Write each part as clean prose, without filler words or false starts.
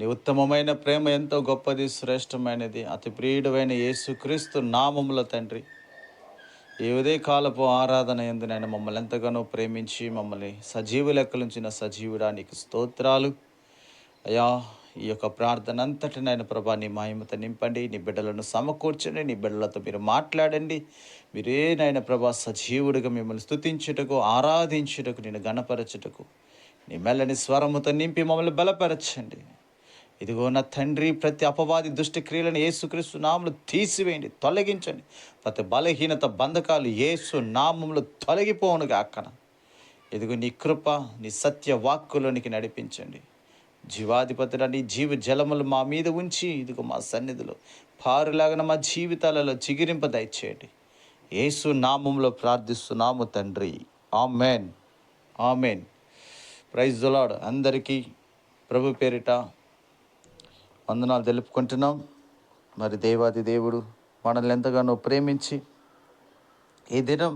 నీ ఉత్తమమైన ప్రేమ ఎంతో గొప్పది, శ్రేష్టమైనది. అతి ప్రియుడైన యేసుక్రీస్తు నామములో తండ్రి, ఈ ఉదయ కాలపు ఆరాధన యందు నేను మమ్మల్ని ఎంతగానో ప్రేమించి మమ్మల్ని సజీవ లెక్కలుంచిన సజీవుడా నీకు స్తోత్రాలు అయ్యా. ఈ యొక్క ప్రార్థన అంతటి నాయన ప్రభా నీ మహిమతో నింపండి. నీ బిడ్డలను సమకూర్చండి. నీ బిడ్డలతో మీరు మాట్లాడండి. మీరే నాయన ప్రభా సజీవుడిగా మిమ్మల్ని స్తుతించుటకు, ఆరాధించుటకు, నేను గణపరచుటకు నీ మెల్లని స్వరముతో నింపి మమ్మల్ని బలపరచండి. ఇదిగో నా తండ్రి, ప్రతి అపవాది దుష్ట క్రియలను యేసుక్రీస్తు నామములో తీసివేయండి, తొలగించండి. ప్రతి బలహీనత బంధకాలు యేసు నామములో తొలగిపోవునుగాక. ఇదిగో నీ కృప, నీ సత్య వాక్కులోనికి నడిపించండి. జీవాధిపతుల నీ జీవ జలములు మా మీద ఉంచి ఇదిగో మా సన్నిధిలో పారులాగిన మా జీవితాలలో చిగిరింప దయచేయండి. యేసు నామములో ప్రార్థిస్తున్నాము తండ్రి, amen, amen. Praise the lord. అందరికీ ప్రభు పేరిట వందనాలు తెలుపుకుంటున్నాం. మరి దేవాది దేవుడు మనల్ని ఎంతగానో ప్రేమించి ఈ దినం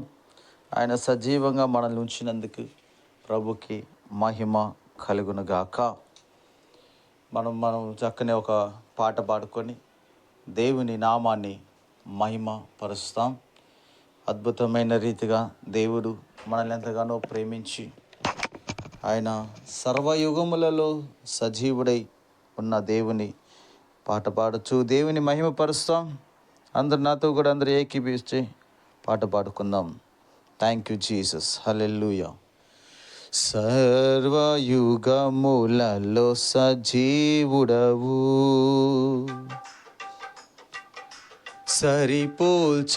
ఆయన సజీవంగా మనల్ని ఉంచినందుకు ప్రభుకి మహిమ కలుగునుగాక. మనం చక్కని ఒక పాట పాడుకొని దేవుని నామాన్ని మహిమ పరుస్తాం. అద్భుతమైన రీతిగా దేవుడు మనల్ని ఎంతగానో ప్రేమించి ఆయన సర్వయుగములలో సజీవుడై ఉన్న దేవుని పాట పాడచ్చు, దేవుని మహిమ పరుస్తాం. అందరు నాతో కూడా అందరు ఏకీభవించి పాట పాడుకుందాం. థ్యాంక్ యూ జీసస్, హల్లెలూయా. సర్వయుగములలో సజీవుడవు, సరిపోల్చగలనా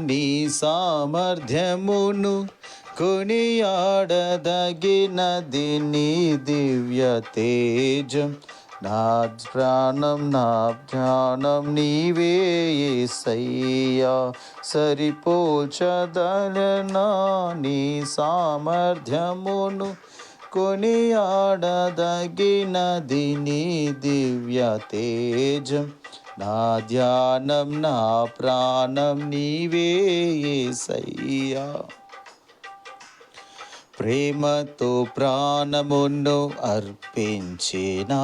నీ సామర్థ్యమును, కొనియాడదగినది నీ దివ్య తేజం. నా ప్రాణం నా ధ్యానం నీవే యేసయ్యా, సరిపోల్చదలనా నీ సామర్థ్యమును, కొనియాడదగినది నీ దివ్య తేజం. నా ధ్యానం నా ప్రాణం నీవే యేసయ్యా. ప్రేమతో ప్రాణమును అర్పించినావు,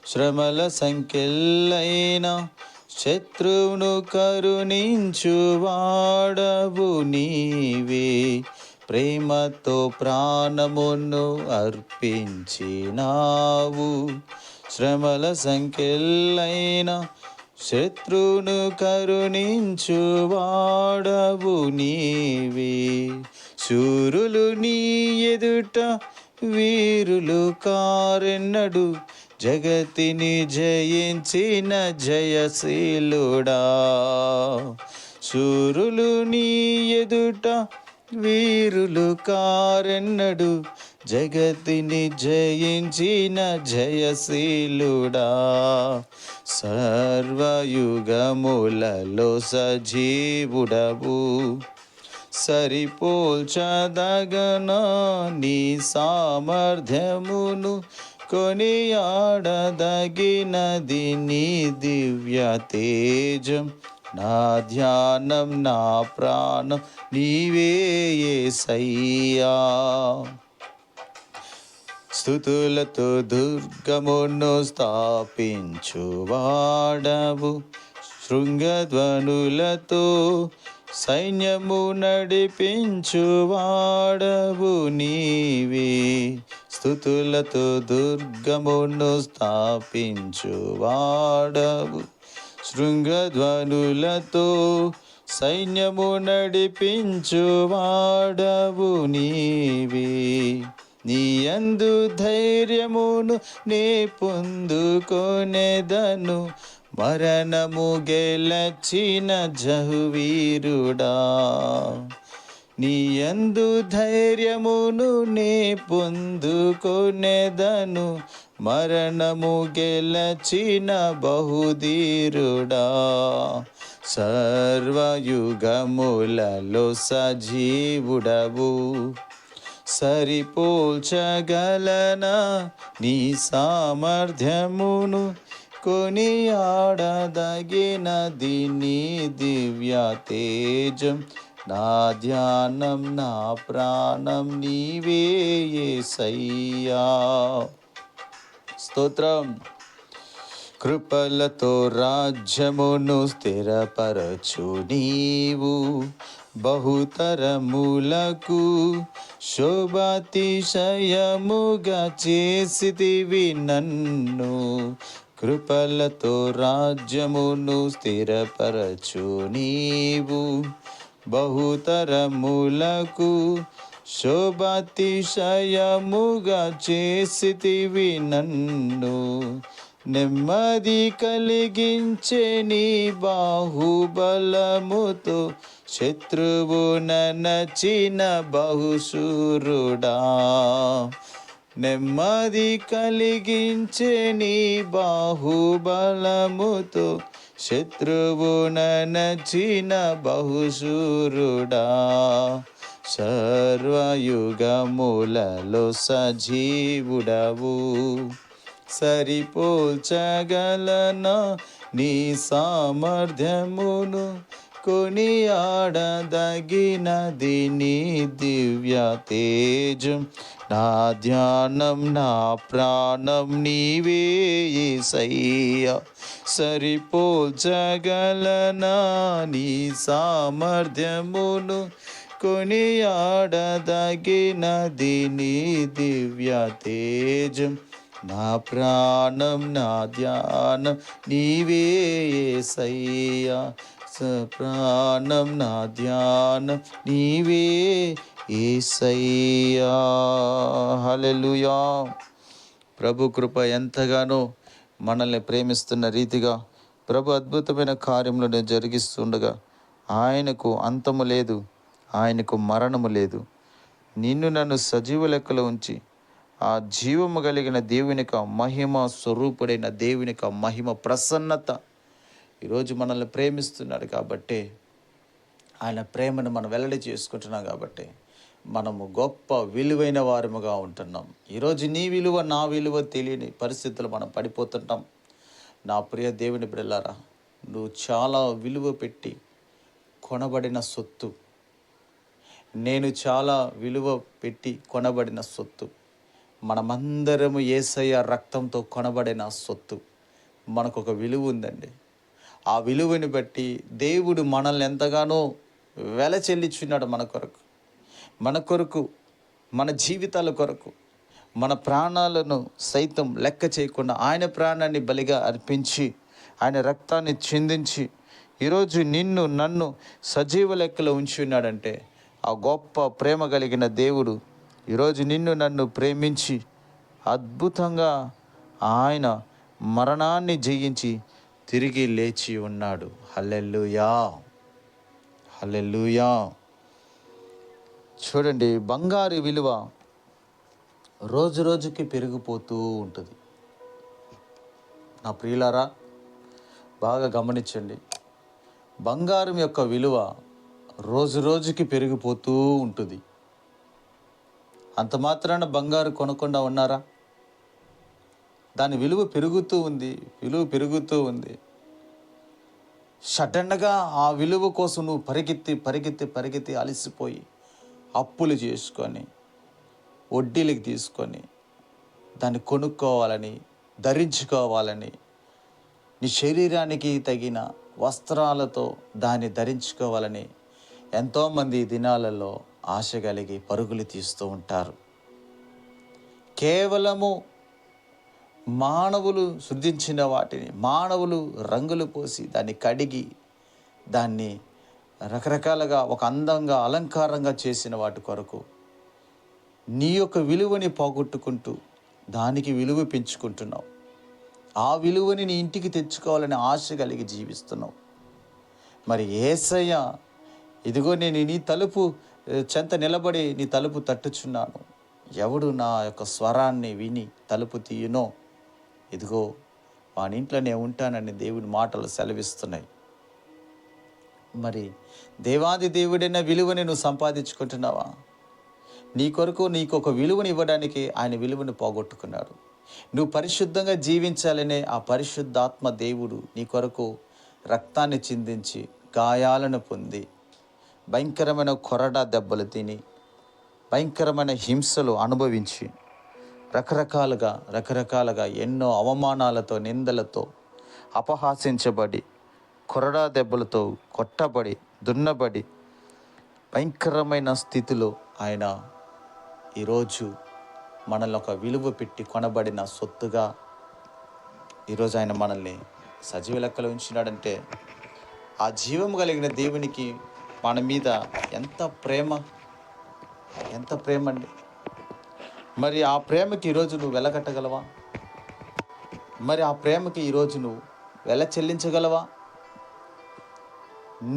శ్రమల సంఖ్యలైన శత్రువును కరుణించువాడవు నీవే. ప్రేమతో ప్రాణమును అర్పించినావు, శ్రమల సంఖ్యలైన శత్రువును కరుణించువాడవు నీవే. శూరులు నీ ఎదుట వీరులు కారెన్నడు, జగతిని జయించిన జయశీలుడా. శూరులు నీ ఎదుట వీరులు కారెన్నడు, జగతిని జయించిన జయశీలుడా. సర్వయుగములలో సజీవుడవు, సరిపోల్చదగనా నీ సామర్థ్యమును, కొనియాడదగినది నీ దివ్య తేజం. నా ధ్యానం నా ప్రాణం నీవే యేసయ్యా. స్తుతులతో దుర్గమును స్థాపించువాడవు, శృంగధ్వనులతో సైన్యము నడిపించువాడవు నీవే. స్తుతులతో దుర్గమును స్థాపించువాడవు, శృంగధ్వనులతో సైన్యము నడిపించువాడవు నీవే. నీ యందు ధైర్యమును నే పొందుకొనెదను, మరణము గెలచిన జహువీరుడా. నీ యందు ధైర్యమును నే పొందుకొనెదను, మరణము గెలచిన బహుధీరుడా. సర్వయుగములలో సజీవుడవు, సరిపోల్చగలనా నీ సామర్థ్యమును, కొనియాడదగినది నీ దివ్య తేజం. నా ధ్యానం నా ప్రాణం నీవే యేసయ్యా. స్తోత్రం. కృపలతో రాజ్యమును స్థిరపరచు నీవు, బహుతరములకు శోభాతిశయముగా చేసితివి నన్ను. కృపలతో రాజ్యమును స్థిరపరచు నీవు, బహుతరములకు శోభాతిశయముగా చేసితివి నన్ను. నెమ్మది కలిగించే నీ బాహుబలముతో శత్రువు నచిన బహుశూరుడా. నెమ్మది కలిగించే నీ బాహుబలముతో శత్రువు నచిన బహుశూరుడా. సర్వయుగములలో సజీవుడవు, సరిపోల్చగలనా నీ సామర్థ్యమును. కొనియాడదగినది నీ దివ్య తేజం. నా ధ్యానం నా ప్రాణం నీవే యేసయ్యా. సరిపోల్చగలనా నీ సామర్థ్యమును. కొనియాడదగినది నీ దివ్య తేజం. నా ప్రాణం నా ధ్యానం నీవే యేసయ్యా. ప్రాణం నా ధ్యానం నీవే యేసయ్యా. హల్లెలూయా. ప్రభు కృప ఎంతగానో మనల్ని ప్రేమిస్తున్న రీతిగా ప్రభు అద్భుతమైన కార్యములను జరిగిస్తుండగా ఆయనకు అంతము లేదు, ఆయనకు మరణము లేదు. నిన్ను నన్ను సజీవ లెక్కలో ఉంచి ఆ జీవము కలిగిన దేవునిక మహిమ స్వరూపుడైన దేవునిక మహిమ ప్రసన్నత ఈరోజు మనల్ని ప్రేమిస్తున్నాడు కాబట్టి, ఆయన ప్రేమను మనం వెల్లడి చేసుకుంటున్నాం కాబట్టి మనము గొప్ప విలువైన వారముగా ఉంటున్నాం. ఈరోజు నీ విలువ నా విలువ తెలియని పరిస్థితులు మనం పడిపోతుంటాం. నా ప్రియ దేవుని బిడ్డలారా, నువ్వు చాలా విలువ పెట్టి కొనబడిన సొత్తు. నేను చాలా విలువ పెట్టి కొనబడిన సొత్తు. మనమందరము యేసయ్య రక్తంతో కొనబడిన సొత్తు. మనకు ఒక విలువ ఉందండి. ఆ విలువని బట్టి దేవుడు మనల్ని ఎంతగానో వెల చెల్లించున్నాడు. మన కొరకు మన జీవితాల కొరకు మన ప్రాణాలను సైతం లెక్క చేయకుండా ఆయన ప్రాణాన్ని బలిగా అర్పించి ఆయన రక్తాన్ని చిందించి ఈరోజు నిన్ను నన్ను సజీవ లెక్కలో ఉంచి ఉన్నాడంటే ఆ గొప్ప ప్రేమ కలిగిన దేవుడు ఈరోజు నిన్ను నన్ను ప్రేమించి అద్భుతంగా ఆయన మరణాన్ని జయించి తిరిగి లేచి ఉన్నాడు. హల్లెలూయా, హల్లెలూయా. చూడండి, బంగారు విలువ రోజు రోజుకి పెరిగిపోతూ ఉంటుంది. నా ప్రియులారా, బాగా గమనించండి. బంగారం యొక్క విలువ రోజు రోజుకి పెరిగిపోతూ ఉంటుంది. అంత మాత్రాన బంగారు కొనకుండా ఉన్నారా? దాని విలువ పెరుగుతూ ఉంది. సడన్గా ఆ విలువ కోసం నువ్వు పరిగెత్తి అలసిపోయి అప్పులు చేసుకొని వడ్డీలకు తీసుకొని దాన్ని కొనుక్కోవాలని, ధరించుకోవాలని, నీ శరీరానికి తగిన వస్త్రాలతో దాన్ని ధరించుకోవాలని ఎంతోమంది దినాలలో ఆశ కలిగి పరుగులు తీస్తూ ఉంటారు. కేవలము మానవులు సృజించిన వాటిని మానవులు రంగులు పోసి దాన్ని కడిగి దాన్ని రకరకాలుగా ఒక అందంగా అలంకారంగా చేసిన వాటి కొరకు నీ యొక్క విలువని పోగొట్టుకుంటూ దానికి విలువ పెంచుకుంటున్నావు. ఆ విలువని నీ ఇంటికి తెచ్చుకోవాలని ఆశ కలిగి జీవిస్తున్నావు. మరి యేసయ్య, ఇదిగో నేను నీ తలుపు చెంత నిలబడి నీ తలుపు తట్టుచున్నాను, ఎవడు నా యొక్క స్వరాన్ని విని తలుపు తీయునో ఇదిగో వాని ఇంట్లో నేను ఉంటానని దేవుని మాటలు సెలవిస్తున్నాయి. మరి దేవాది దేవుడైన విలువని నువ్వు సంపాదించుకుంటున్నావా? నీ కొరకు నీకు ఒక విలువని ఇవ్వడానికి ఆయన విలువను పోగొట్టుకున్నాడు. నువ్వు పరిశుద్ధంగా జీవించాలనే ఆ పరిశుద్ధాత్మ దేవుడు నీ కొరకు రక్తాన్ని చిందించి గాయాలను పొంది భయంకరమైన కొరడా దెబ్బలు తిని భయంకరమైన హింసలు అనుభవించి రకరకాలుగా ఎన్నో అవమానాలతో, నిందలతో అపహాసించబడి, కొరడా దెబ్బలతో కొట్టబడి, దున్నబడి, భయంకరమైన స్థితిలో ఆయన ఈరోజు మనల్ని ఒక విలువ పెట్టి కొనబడిన సొత్తుగా ఈరోజు ఆయన మనల్ని సజీవ లెక్కలో ఉంచినాడంటే ఆ జీవం కలిగిన దేవునికి మన మీద ఎంత ప్రేమ అండి. మరి ఆ ప్రేమకి ఈరోజు నువ్వు వెలకట్టగలవా? మరి ఆ ప్రేమకి ఈరోజు నువ్వు వెల చెల్లించగలవా?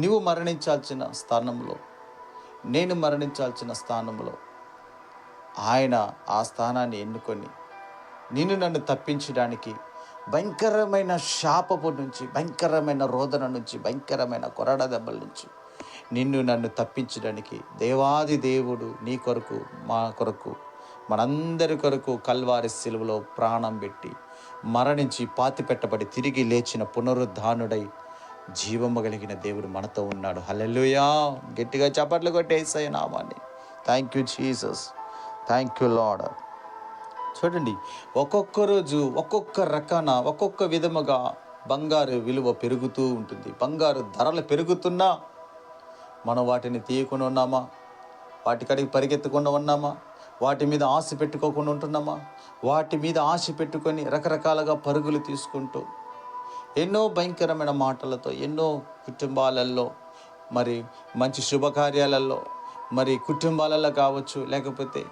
నువ్వు మరణించాల్సిన స్థానంలో, నేను మరణించాల్సిన స్థానంలో ఆయన ఆ స్థానాన్ని ఎన్నుకొని నన్ను తప్పించడానికి భయంకరమైన శాపపు నుంచి, భయంకరమైన రోదన నుంచి, భయంకరమైన కొరడా దెబ్బల నుంచి నన్ను తప్పించడానికి దేవాది దేవుడు నీ కొరకు, మా కొరకు, మనందరి కొరకు కల్వారి సిలువలో ప్రాణం పెట్టి మరణించి పాతిపెట్టబడి తిరిగి లేచిన పునరుద్ధానుడై జీవము కలిగిన దేవుడు మనతో ఉన్నాడు. హల్లెలూయా! గట్టిగా చప్పట్లు కొట్టి యేసయ్య నామాన్ని. Thank you Jesus, thank you lord. చూడండి, ఒక్కొక్క రోజు ఒక్కొక్క రకాన ఒక్కొక్క విధముగా బంగారు విలువ పెరుగుతూ ఉంటుంది. బంగారు ధరలు పెరుగుతున్నా మనం వాటిని తీయకుండా ఉన్నామా? వాటికడికి పరిగెత్తకుండా ఉన్నామా? వాటి మీద ఆశ పెట్టుకోకుండా ఉంటున్నామా? వాటి మీద ఆశ పెట్టుకొని రకరకాలుగా పరుగులు తీసుకుంటూ ఎన్నో భయంకరమైన మాటలతో ఎన్నో కుటుంబాలలో, మరి మంచి శుభకార్యాలలో, మరి కుటుంబాలలో కావచ్చు, లేకపోతే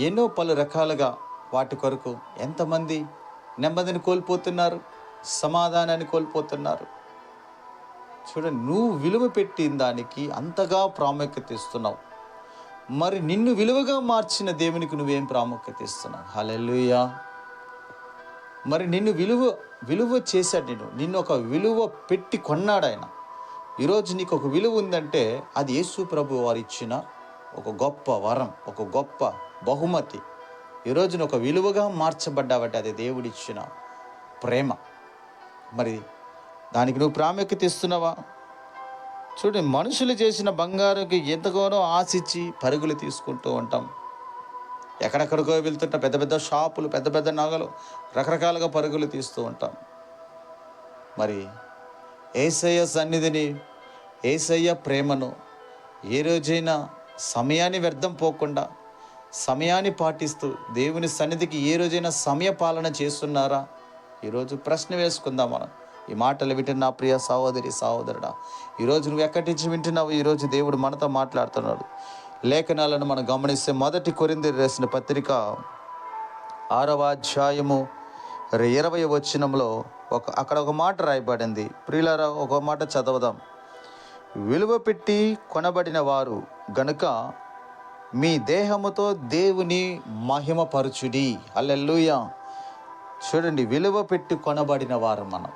ఎన్నో పలు రకాలుగా వాటి కొరకు ఎంతమంది నెమ్మదిని కోల్పోతున్నారు, సమాధానాన్ని కోల్పోతున్నారు. చూడండి, నువ్వు విలువ పెట్టిన దానికి అంతగా ప్రాముఖ్యత ఇస్తున్నావు. మరి నిన్ను విలువగా మార్చిన దేవునికి నువ్వేం ప్రాముఖ్యత ఇస్తున్నావు? హల్లెలూయా! మరి నిన్ను విలువ చేశాడు. నిన్ను ఒక విలువ పెట్టి కొన్నాడు ఆయన. ఈరోజు నీకు ఒక విలువ ఉందంటే అది యేసు ప్రభు వారు ఇచ్చిన ఒక గొప్ప వరం, ఒక గొప్ప బహుమతి. ఈరోజు నువ్వు ఒక విలువగా మార్చబడ్డావంటే అది దేవుడిచ్చిన ప్రేమ. మరి దానికి నువ్వు ప్రాముఖ్యత ఇస్తున్నావా? చూడండి, మనుషులు చేసిన బంగారుకి ఎంతగానో ఆశించి పరుగులు తీసుకుంటూ ఉంటాం. ఎక్కడెక్కడికో వెళ్తుంటాం, పెద్ద పెద్ద షాపులు, పెద్ద పెద్ద నగలు, రకరకాలుగా పరుగులు తీస్తూ ఉంటాం. మరి యేసయ్య సన్నిధిని, యేసయ్య ప్రేమను ఏ రోజైనా సమయాన్ని వ్యర్థం పోకుండా సమయాన్ని పాటిస్తూ దేవుని సన్నిధికి ఏ రోజైనా సమయ పాలన చేస్తున్నారా? ఈరోజు ప్రశ్న వేసుకుందాం మనం. ఈ మాటలు వింటున్న ప్రియ సహోదరి, సహోదరుడా, ఈరోజు నువ్వు ఎక్కడి నుంచి వింటున్నావు? ఈరోజు దేవుడు మనతో మాట్లాడుతున్నాడు. లేఖనాలను మనం గమనిస్తే 1 కొరింథీయులకు రాసిన పత్రిక 6వ అధ్యాయము 20వ వచనంలో అక్కడ ఒక మాట రాయబడింది. ప్రియులారా, ఒక మాట చదవదాం. విలువ పెట్టి కొనబడిన వారు గనుక మీ దేహముతో దేవుని మహిమపరచుడి. హల్లెలూయా! చూడండి, విలువ పెట్టి కొనబడిన వారు మనం.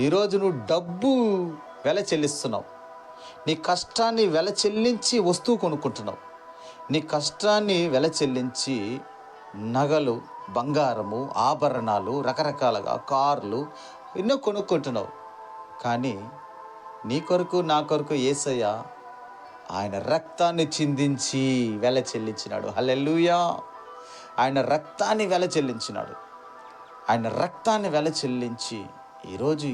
ఈరోజు నువ్వు డబ్బు వెల చెల్లిస్తున్నావు. నీ కష్టాన్ని వెల చెల్లించి వస్తువు కొనుక్కుంటున్నావు. నీ కష్టాన్ని వెల చెల్లించి నగలు, బంగారము, ఆభరణాలు, రకరకాలుగా కార్లు ఎన్నో కొనుక్కుంటున్నావు. కానీ నీ కొరకు, నా కొరకు యేసయ్య ఆయన రక్తాన్ని చిందించి వెల చెల్లించినాడు. హల్లెలూయా! ఆయన రక్తాన్ని వెల చెల్లించినాడు. ఆయన రక్తాన్ని వెల చెల్లించి ఈరోజు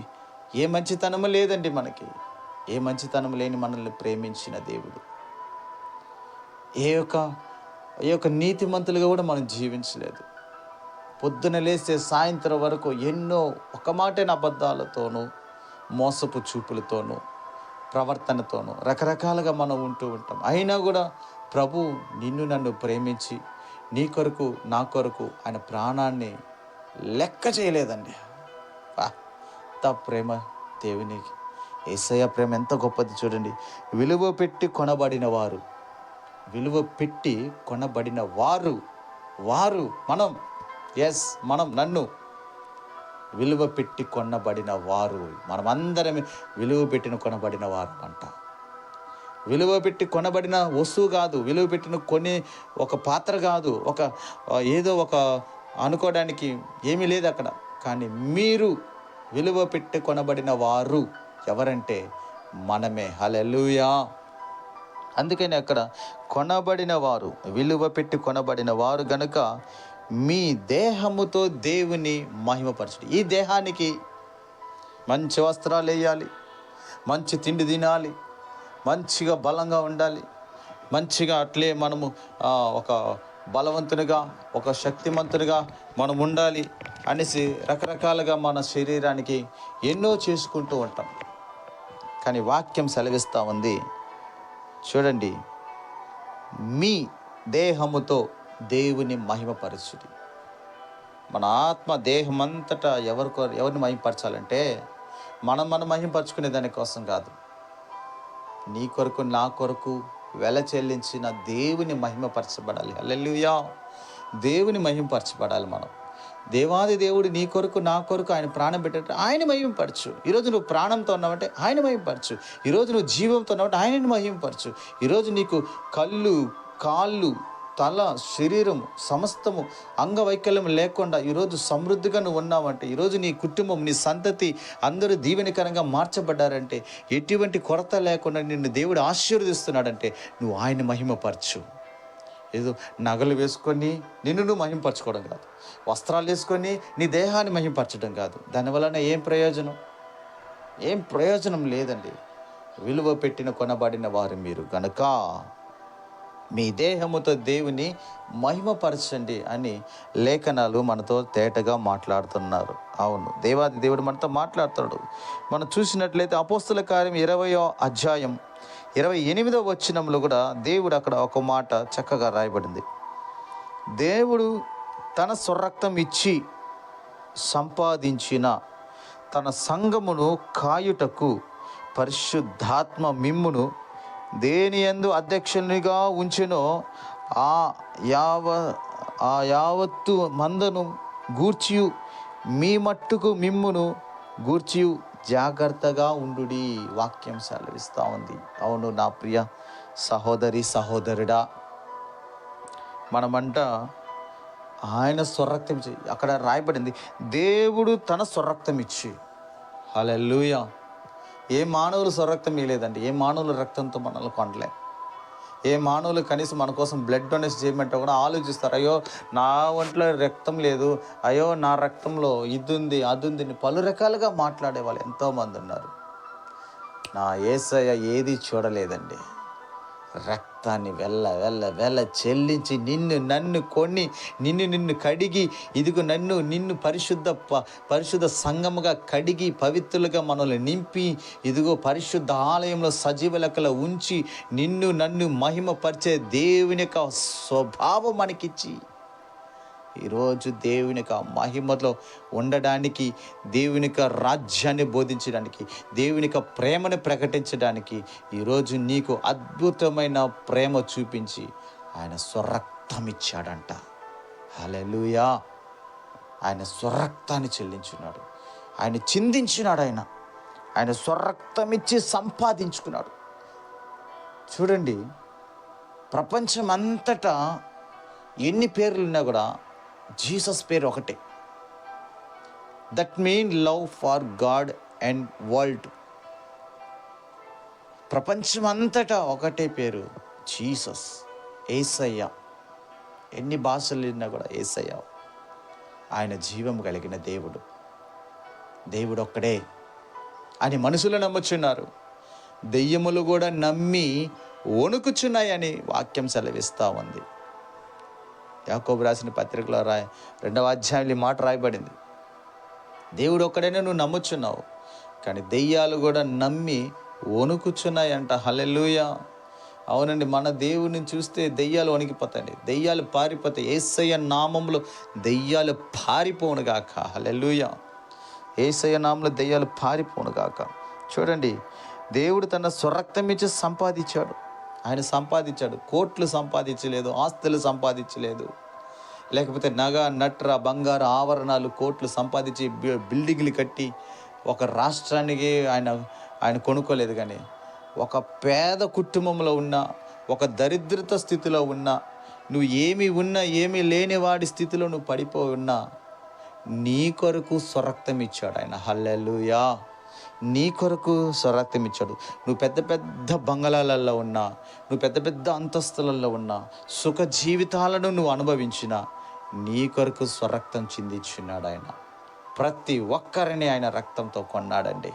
ఏ మంచితనము లేదండి మనకి. ఏ మంచితనం లేని మనల్ని ప్రేమించిన దేవుడు. ఏ యొక్క నీతిమంతులుగా కూడా మనం జీవించలేదు. పొద్దున లేస్తే సాయంత్రం వరకు ఎన్నో ఒక మాటైన అబద్ధాలతోనూ, మోసపు చూపులతోనూ, ప్రవర్తనతోనూ రకరకాలుగా మనం ఉంటూ ఉంటాం. అయినా కూడా ప్రభు నన్ను ప్రేమించి నీ కొరకు, నా కొరకు ఆయన ప్రాణాన్ని లెక్క చేయలేదండి. ఎంత ప్రేమ దేవునికి! యేసయ్య ప్రేమ ఎంత గొప్పది చూడండి. విలువ పెట్టి కొనబడిన వారు, విలువ పెట్టి కొనబడిన వారు మనం. మనం, నన్ను విలువ పెట్టి కొనబడిన వారు మనమందరం విలువ పెట్టిన కొనబడిన వారు అంట. విలువ పెట్టి కొనబడిన వస్తువు కాదు, విలువ పెట్టిన ఒక పాత్ర కాదు, ఏదో ఒక అనుకోవడానికి ఏమీ లేదు అక్కడ. కానీ మీరు విలువ పెట్టి కొనబడిన వారు ఎవరంటే మనమే. హల్లెలూయా! అందుకని అక్కడ కొనబడిన వారు, విలువ పెట్టి కొనబడిన వారు గనుక మీ దేహముతో దేవుని మహిమపరచుడి. ఈ దేహానికి మంచి వస్త్రాలు వేయాలి, మంచి తిండి తినాలి, మంచిగా బలంగా ఉండాలి, మంచిగా అట్లే మనము ఒక బలవంతునిగా, ఒక శక్తిమంతునిగా మనం ఉండాలి అనేసి రకరకాలుగా మన శరీరానికి ఎన్నో చేసుకుంటూ ఉంటాం. కానీ వాక్యం సెలవిస్తూ ఉంది, చూడండి, మీ దేహముతో దేవుని మహిమపరచుడి. మన ఆత్మ దేహం అంతటా ఎవరిని మహిమపరచాలంటే మనం మహిమపరచుకునే దానికోసం కాదు, నీ కొరకు నా కొరకు వెల చెల్లించిన దేవుని మహిమపరచబడాలి. హల్లెలూయా. దేవుని మహిమపరచబడాలి మనం. దేవాది దేవుడు నీ కొరకు నా కొరకు ఆయన ప్రాణం పెట్టేట ఆయన మహిమపరచు. ఈరోజు నువ్వు ప్రాణంతో ఉన్నావంటే ఆయన మహిమపరచు. ఈరోజు నువ్వు జీవంతో ఉన్నావంటే ఆయనని మహిమపరచు. ఈరోజు నీకు కళ్ళు, కాళ్ళు, తల, శరీరము సమస్తము అంగవైకల్యం లేకుండా ఈరోజు సమృద్ధిగా నువ్వు ఉన్నావంటే, ఈరోజు నీ కుటుంబం, నీ సంతతి అందరూ దీవెనకరంగా మార్చబడ్డారంటే, ఎటువంటి కొరత లేకుండా నిన్ను దేవుడు ఆశీర్వదిస్తున్నాడంటే నువ్వు ఆయన మహిమపరచు. ఏదో నగలు వేసుకొని నిన్ను నువ్వు మహిమపరచుకోవడం కాదు, వస్త్రాలు వేసుకొని నీ దేహాన్ని మహిమపరచడం కాదు. దానివలన ఏం ప్రయోజనం లేదండి. విలువ పెట్టిన కొనబడిన వారు మీరు గనుక మీ దేహముతో దేవుని మహిమపరచండి అని లేఖనాలు మనతో తేటగా మాట్లాడుతున్నారు. అవును, దేవాది దేవుడు మనతో మాట్లాడుతాడు. మనం చూసినట్లయితే అపోస్తుల కార్యం 20వ అధ్యాయం 28వ వచనంలో కూడా దేవుడు అక్కడ ఒక మాట చక్కగా రాయబడింది. దేవుడు తన స్వరక్తం ఇచ్చి సంపాదించిన తన సంఘమును కాయుటకు పరిశుద్ధాత్మ మిమ్మును దేని యందు అధ్యక్షునిగా ఉంచెనో ఆ యావత్తు మందను గూర్చియు మీ మట్టుకు మిమ్మును గూర్చియు జాగ్రత్తగా ఉండుడి. వాక్యం సెలవిస్తూ ఉంది. అవును నా ప్రియ సహోదరి సహోదరుడా, మనమంట ఆయన స్వరక్తం ఇచ్చి, అక్కడ రాయబడింది దేవుడు తన స్వరక్తం ఇచ్చి. హల్లెలూయా. ఏ మానవులు స్వరక్తం ఇవ్వలేదండి. ఏ మానవులు రక్తంతో మనల్ని కొనలే. ఏ మానవులు కనీసం మన కోసం బ్లడ్ డొనేట్ చేయమంటే కూడా ఆలోచిస్తారు, అయ్యో నా ఒంట్లో రక్తం లేదు, అయ్యో నా రక్తంలో ఇది ఉంది అది ఉంది, పలు రకాలుగా మాట్లాడే వాళ్ళు ఎంతోమంది ఉన్నారు. నా యేసయ్య ఏది చూడలేదండి. రక్తాన్ని వెళ్ళ చెల్లించి నన్ను కొని నిన్ను కడిగి, ఇదిగో నిన్ను పరిశుద్ధ సంఘముగా కడిగి పవిత్రులుగా మనల్ని నింపి, ఇదిగో పరిశుద్ధ ఆలయంలో సజీవ లెక్కలో ఉంచి నన్ను మహిమపరిచే దేవుని యొక్క స్వభావం మనకిచ్చి, ఈరోజు దేవుని యొక్క మహిమలో ఉండడానికి, దేవుని యొక్క రాజ్యాన్ని బోధించడానికి, దేవుని యొక్క ప్రేమను ప్రకటించడానికి ఈరోజు నీకు అద్భుతమైన ప్రేమ చూపించి ఆయన స్వరక్తం ఇచ్చాడంట. హల్లెలూయా. ఆయన స్వరక్తాన్ని చెల్లించున్నాడు, ఆయన చిందించినాడు, ఆయన స్వరక్తం ఇచ్చి సంపాదించుకున్నాడు. చూడండి, ప్రపంచం అంతటా ఎన్ని పేర్లు ఉన్నా కూడా జీసస్ పేరు ఒకటే. That mean love far God and world. ప్రపంచం అంతటా ఒకటే పేరు, జీసస్, యేసయ్య. ఎన్ని భాషలు ఉన్నా కూడా యేసయ్య. ఆయన జీవం కలిగిన దేవుడు ఒక్కడే అని మనుషులు నమ్ముచున్నారు. దెయ్యములు కూడా నమ్మి వణుకుచున్నాయని వాక్యం సెలవిస్తూ ఉంది. యాకోబు రాసిన పత్రికలో 2వ అధ్యాయంలో మాట రాయబడింది. దేవుడు ఒక్కడైనా నువ్వు నమ్ముచున్నావు, కానీ దెయ్యాలు కూడా నమ్మి వణుకుచున్నాయంట. హల్లెలూయా. అవునండి, మన దేవుడిని చూస్తే దెయ్యాలు వణికిపోతాయండి, దెయ్యాలు పారిపోతాయి. యేసయ్య నామములో దెయ్యాలు పారిపోనుగాక. హల్లెలూయా. యేసయ్య నామములో దెయ్యాలు పారిపోనుగాక. చూడండి, దేవుడు తన స్వరక్తం ఇచ్చి సంపాదించాడు. ఆయన సంపాదించాడు. కోట్లు సంపాదించలేదు, ఆస్తులు సంపాదించలేదు, లేకపోతే నగ నట్ర బంగారు ఆభరణాలు కోట్లు సంపాదించి బిల్డింగ్లు కట్టి ఒక రాష్ట్రానికి ఆయన కొనుక్కోలేదు. కానీ ఒక పేద కుటుంబంలో ఉన్న, ఒక దరిద్రత స్థితిలో ఉన్న, నువ్వు ఏమీ లేని వాడి స్థితిలో నువ్వు పడిపోయి ఉన్నా, నీ కొరకు స్వరక్తం ఇచ్చాడు ఆయన. హల్లెలూయా. నీ కొరకు స్వరక్తం ఇచ్చాడు. నువ్వు పెద్ద బంగళాలలో ఉన్నా, నువ్వు పెద్ద అంతస్తులలో ఉన్నా, సుఖ జీవితాలను నువ్వు అనుభవించిన, నీ కొరకు స్వరక్తం చిందించున్నాడు ఆయన. ప్రతి ఒక్కరిని ఆయన రక్తంతో కొన్నాడండి.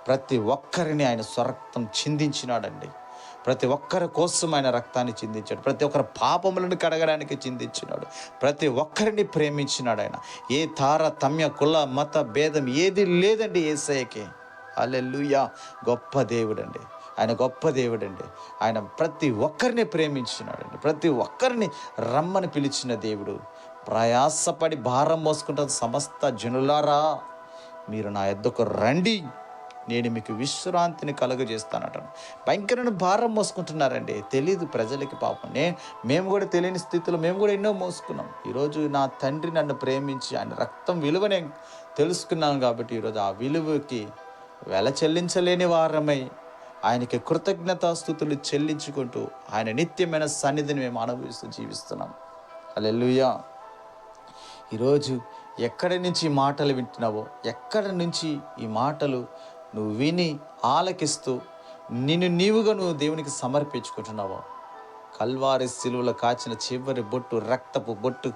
ప్రతి ఒక్కరిని ఆయన స్వరక్తం చిందించినాడండి. ప్రతి ఒక్కరి కోసం ఆయన రక్తాన్ని చిందించాడు. ప్రతి ఒక్కరి పాపములను కడగడానికి చిందించినాడు. ప్రతి ఒక్కరిని ప్రేమించినాడు ఆయన. ఏ తారతమ్య కుల మత భేదం ఏది లేదండి యేసయ్యకి. హల్లెలూయా. గొప్ప దేవుడండి ఆయన, గొప్ప దేవుడండి ఆయన. ప్రతి ఒక్కరిని ప్రేమించినాడండి. ప్రతి ఒక్కరిని రమ్మని పిలిచిన దేవుడు. ప్రయాసపడి భారం మోసుకుంటున్న సమస్త జనులారా, మీరు నా యొద్దకు రండి, నేను మీకు విశ్రాంతిని కలుగజేస్తానంటాను. భయంకరమైన భారం మోసుకుంటున్నారండి. తెలీదు ప్రజలకి పాపం. మేము కూడా తెలియని స్థితిలో మేము కూడా ఎన్నో మోసుకున్నాం. ఈరోజు నా తండ్రి నన్ను ప్రేమించి ఆయన రక్తం విలువ నేను తెలుసుకున్నాను కాబట్టి ఈరోజు ఆ విలువకి వెల చెల్లించలేని వారమై ఆయనకి కృతజ్ఞతాస్తుతులు చెల్లించుకుంటూ ఆయన నిత్యమైన సన్నిధిని మేము అనుభవిస్తూ జీవిస్తున్నాం. హల్లెలూయా. ఈరోజు ఎక్కడి నుంచి ఈ మాటలు వింటున్నావో, ఎక్కడి నుంచి ఈ మాటలు నువ్వు విని ఆలకిస్తూ నిన్ను నీవుగా నువ్వు దేవునికి సమర్పించుకుంటున్నావో, కల్వారి సిలువలో కాచిన చివరి బొట్టు, రక్తపు బొట్టు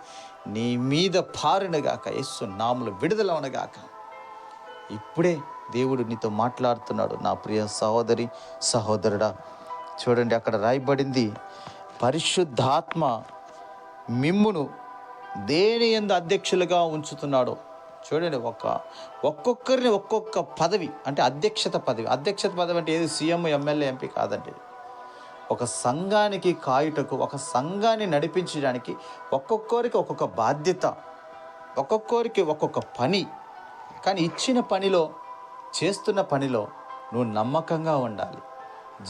నీ మీద పారునుగాక, యేసు నామములో విడుదల అవనుగాక. ఇప్పుడే దేవుడు నీతో మాట్లాడుతున్నాడు నా ప్రియ సహోదరి సహోదరుడా. చూడండి, అక్కడ రాయబడింది, పరిశుద్ధాత్మ మిమ్మును దేని యందు అధ్యక్షులుగా ఉంచుతున్నాడో. చూడండి, ఒక్కొక్కరిని ఒక్కొక్క పదవి, అంటే అధ్యక్షత పదవి. అధ్యక్షత పదవి అంటే ఏది సీఎం, ఎమ్మెల్యే, ఎంపీ కాదండి. ఒక సంఘానికి కాయుటకు, ఒక సంఘాన్ని నడిపించడానికి ఒక్కొక్కరికి ఒక్కొక్క బాధ్యత, ఒక్కొక్కరికి ఒక్కొక్క పని. కానీ ఇచ్చిన పనిలో, చేస్తున్న పనిలో నువ్వు నమ్మకంగా ఉండాలి,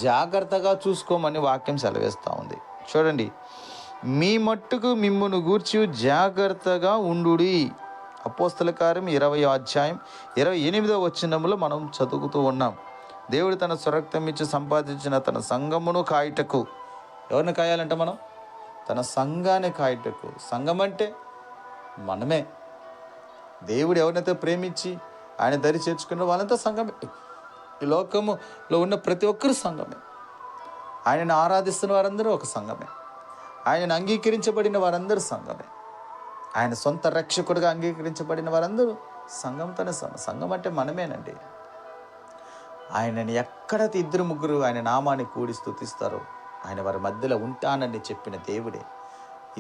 జాగ్రత్తగా చూసుకోమని వాక్యం సెలవిస్తూ ఉంది. చూడండి, మీ మట్టుకు మిమ్మును గూర్చి జాగ్రత్తగా ఉండుడి. అపోస్తల కార్యం 20వ అధ్యాయం 28వ వచనంలో మనం చదువుతూ ఉన్నాం. దేవుడు తన స్వరక్తం ఇచ్చి సంపాదించిన తన సంఘమును కాయుటకు. ఎవరిని కాయాలంట మనం? తన సంఘాన్ని కాయుటకు. సంఘం అంటే మనమే. దేవుడు ఎవరినైతే ప్రేమించి ఆయన దరి చేర్చుకున్న వాళ్ళంతా సంఘమే. ఈ లోకములో ఉన్న ప్రతి ఒక్కరు సంఘమే. ఆయనను ఆరాధిస్తున్న వారందరూ ఒక సంఘమే. ఆయనను అంగీకరించబడిన వారందరూ సంఘమే. ఆయన సొంత రక్షకుడిగా అంగీకరించబడిన వారందరూ సంఘంతోనే. సంఘం అంటే మనమేనండి. ఆయనని ఎక్కడ ఇద్దరు ముగ్గురు ఆయన నామాన్ని కూడి స్తుతిస్తారో ఆయన వారి మధ్యలో ఉంటానని చెప్పిన దేవుడే.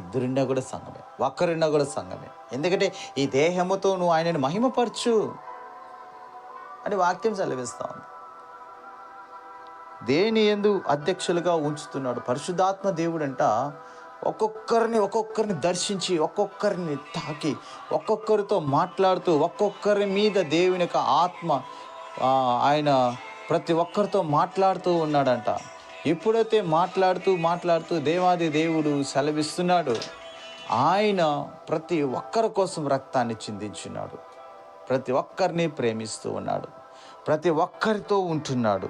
ఇద్దరున్నా కూడా సంఘమే, ఒక్కరున్నా కూడా సంఘమే. ఎందుకంటే ఈ దేహముతో నువ్వు ఆయనని మహిమపరచు అని వాక్యం సెలవిస్తా ఉంది. దేని యందు అధ్యక్షులుగా ఉంచుతున్నాడు? పరిశుద్ధాత్మ దేవుడంట ఒక్కొక్కరిని దర్శించి, ఒక్కొక్కరిని తాకి, ఒక్కొక్కరితో మాట్లాడుతూ, ఒక్కొక్కరి మీద దేవుని యొక్క ఆత్మ ఆయన ప్రతి ఒక్కరితో మాట్లాడుతూ ఉన్నాడంట. ఎప్పుడైతే మాట్లాడుతూ దేవాది దేవుడు సెలవిస్తున్నాడు, ఆయన ప్రతి ఒక్కరి కోసం రక్తాన్ని చిందించున్నాడు, ప్రతి ఒక్కరిని ప్రేమిస్తూ ఉన్నాడు, ప్రతి ఒక్కరితో ఉంటున్నాడు.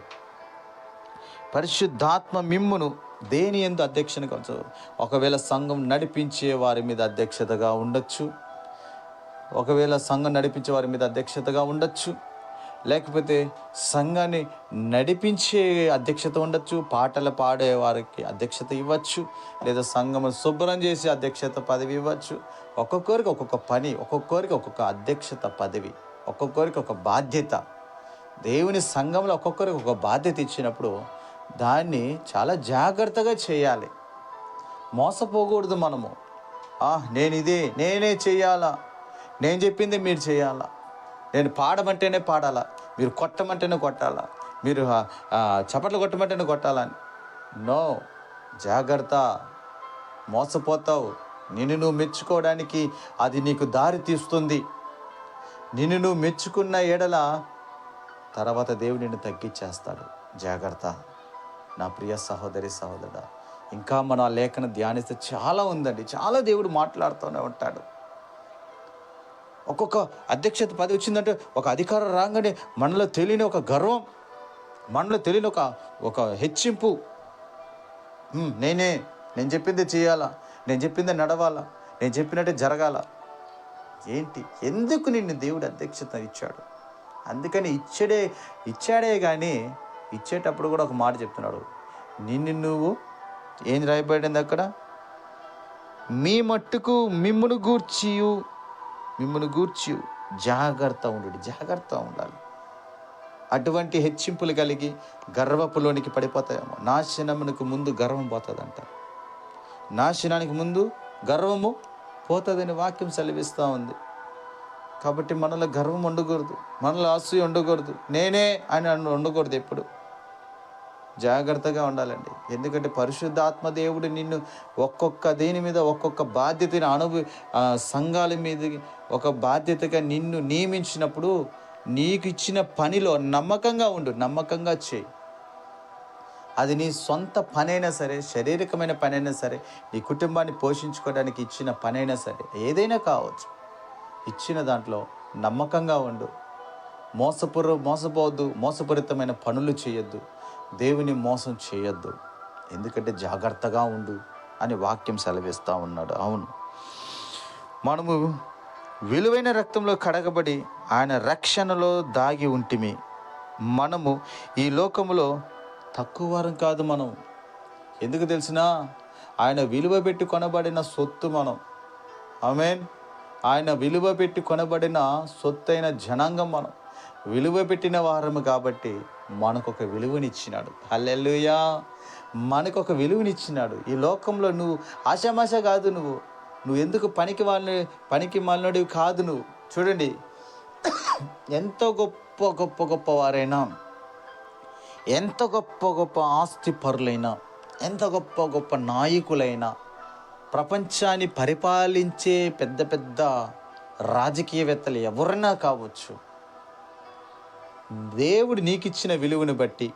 పరిశుద్ధాత్మ మిమ్మును దేని యందు అధ్యక్షతగా ఉంచు. ఒకవేళ సంఘం నడిపించే వారి మీద అధ్యక్షతగా ఉండొచ్చు, లేకపోతే సంఘాన్ని నడిపించే అధ్యక్షత ఉండొచ్చు, పాటలు పాడే వారికి అధ్యక్షత ఇవ్వచ్చు, లేదా సంఘం శుభ్రం చేసే అధ్యక్షత పదవి ఇవ్వచ్చు. ఒక్కొక్కరికి ఒక్కొక్క పని, ఒక్కొక్కరికి ఒక్కొక్క అధ్యక్షత పదవి, ఒక్కొక్కరికి ఒక బాధ్యత. దేవుని సంఘంలో ఒక్కొక్కరికి ఒక బాధ్యత ఇచ్చినప్పుడు దాన్ని చాలా జాగ్రత్తగా చేయాలి. మోసపోకూడదు మనము. నేనే చేయాలా, నేను చెప్పింది మీరు చేయాలా, నేను పాడమంటేనే పాడాలా, మీరు కొట్టమంటేనే కొట్టాలా, మీరు చప్పట్లు కొట్టమంటేనే కొట్టాలని. నో, జాగ్రత్త, మోసపోతావు. నిన్ను నువ్వు మెచ్చుకోవడానికి అది నీకు దారి తీస్తుంది. నిన్ను నువ్వు మెచ్చుకున్న ఎడల తర్వాత దేవుడు నిన్ను తగ్గించేస్తాడు. జాగ్రత్త నా ప్రియ సహోదరి సహోదరుడా. ఇంకా మన లేఖన ధ్యానిస్తే చాలా ఉందండి, చాలా దేవుడు మాట్లాడుతూనే ఉంటాడు. ఒక్కొక్క అధ్యక్షత పదవి వచ్చిందంటే ఒక అధికారం రాగానే మనలో తెలియని ఒక గర్వం, మనలో తెలియని ఒక హెచ్చింపు. నేను చెప్పింది చేయాలా, నేను చెప్పింది నడవాలా, నేను చెప్పినట్టే జరగాల. ఏంటి, ఎందుకు నిన్ను దేవుడు అధ్యక్షత ఇచ్చాడు? అందుకని ఇచ్చాడే కానీ ఇచ్చేటప్పుడు కూడా ఒక మాట చెప్తున్నాడు. నిన్ను నువ్వు, ఏం రాయబడింది అక్కడ? మీ మట్టుకు మిమ్మును గూర్చి జాగ్రత్త ఉండాలి. అటువంటి హెచ్చింపులు కలిగి గర్వపులోనికి పడిపోతాయేమో. నాశనమునకు ముందు గర్వం పోతుందంట. నాశనానికి ముందు గర్వము పోతుందని వాక్యం సెలవిస్తూ ఉంది. కాబట్టి మనలో గర్వం ఉండకూడదు, మనలో అసూయ ఉండకూడదు, నేనే అని ఉండకూడదు. ఎప్పుడు జాగ్రత్తగా ఉండాలండి. ఎందుకంటే పరిశుద్ధాత్మ దేవుడు నిన్ను ఒక్కొక్క దేని మీద ఒక్కొక్క బాధ్యతని సంఘాల మీద ఒక బాధ్యతగా నిన్ను నియమించినప్పుడు నీకు ఇచ్చిన పనిలో నమ్మకంగా చేయి. అది నీ సొంత పనైనా సరే, శారీరకమైన పనైనా సరే, నీ కుటుంబాన్ని పోషించుకోవడానికి ఇచ్చిన పనైనా సరే, ఏదైనా కావచ్చు, ఇచ్చిన దాంట్లో నమ్మకంగా ఉండు. మోసపోవద్దు, మోసపూరితమైన పనులు చేయొద్దు, దేవుని మోసం చేయొద్దు. ఎందుకంటే జాగ్రత్తగా ఉండు అని వాక్యం సెలవిస్తూ ఉన్నాడు. అవును, మనము విలువైన రక్తంలో కడగబడి ఆయన రక్షణలో దాగి ఉంటిమి. మనము ఈ లోకములో తక్కువ వారం కాదు. మనం ఎందుకు తెలిసినా, ఆయన విలువ పెట్టి కొనబడిన సొత్తు మనం. ఆమేన్. ఆయన విలువ పెట్టి కొనబడిన సొత్తైన జనాంగం మనం. విలువ పెట్టిన వారము కాబట్టి మనకొక విలువనిచ్చినాడు. హల్లెలూయా. మనకొక విలువనిచ్చినాడు. ఈ లోకంలో నువ్వు ఆశామాష కాదు. నువ్వు ఎందుకు పనికి మాలినోడివి కాదు. నువ్వు చూడండి, ఎంతో గొప్ప వారైనా, ఎంత గొప్ప ఆస్తి పరులైనా, ఎంత గొప్ప నాయకులైనా, ప్రపంచాన్ని పరిపాలించే పెద్ద రాజకీయవేత్తలు ఎవరైనా కావచ్చు, దేవుడు నీకిచ్చిన విలువను బట్టి